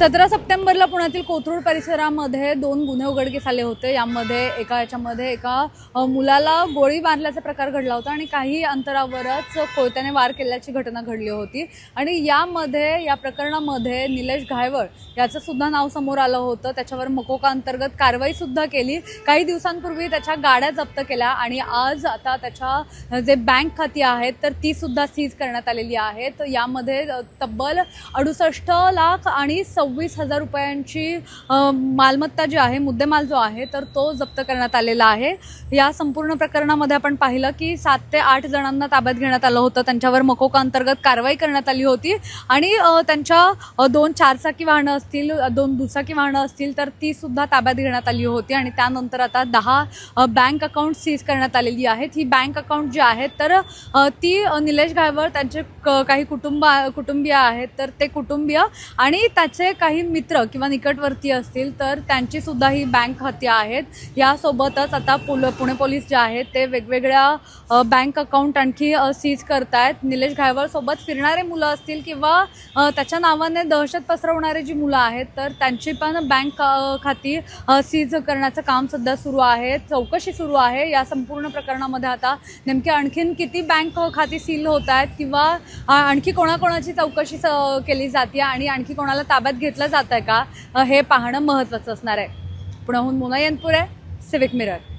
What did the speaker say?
17 सप्टेंबरला पुण्यातील कोथरूड परिसरामध्ये 2 गुन्हे उघडकीस आले होते। यामध्ये एका मुलाला गोळी मारल्याचा प्रकार घडला होता आणि काही अंतरावरच कोयत्याने वार केल्याची घटना घडली होती। आणि या प्रकरणामध्ये निलेश घायवळ याचं सुद्धा नाव समोर आलं होतं। त्याच्यावर मकोका अंतर्गत कारवाई सुद्धा केली। काही दिवसांपूर्वी त्याच्या गाड्या जप्त केल्या आणि आज आता त्याच्या जे बँक खाती आहेत तर ती सुद्धा सीज करण्यात आलेली आहेत। यामध्ये तब्बल 68 लाख आणि 26,000 रुपयांची मालमत्ता जी आहे, मुद्देमाल जो आहे तर तो जप्त करण्यात आलेला आहे। या संपूर्ण प्रकरणामध्ये आपण पाहिलं की 7 ते 8 जणांना ताब्यात घेण्यात आलं होतं। त्यांच्यावर मकोका अंतर्गत कारवाई करण्यात आली होती आणि त्यांच्या 2 चारचाकी वाहनं असतील, 2 दुचाकी वाहनं असतील तर ती सुद्धा ताब्यात घेण्यात आली होती। आणि त्यानंतर आता 10 बँक अकाउंट सीज करण्यात आलेली आहेत। ही बँक अकाउंट जी आहेत तर ती निलेश घायवळ त्यांचे काही कुटुंबीय आहेत तर ते कुटुंबीय आणि त्याचे काही मित्र किंवा निकटवर्ती असतील तर त्यांची सुद्धा ही बँक खाती आहेत। यासोबतच आता पुणे पोलीस जे आहेत ते वेगवेगळ्या बँक अकाउंट आणखी सीज करतायत। निलेश घायवळ सोबत फिरणारे मुलं असतील किंवा त्याच्या नावाने दहशत पसरवणारे जी मुलं आहेत तर त्यांची पण बँक खाती सीज करण्याचं काम सध्या सुरू आहे। चौकशी सुरू आहे। या संपूर्ण प्रकरणामध्ये आता नेमके आणखीन किती बँक खाती सील होत आहेत किंवा आणखी कोणाकोणाची चौकशी केली जाते आणि आणखी कोणाला ताब्यात घेतलं जात आहे का हे पाहणं महत्त्वाचं असणार आहे। पुण्याहून मोना यनपुरे, सिविक मिरर।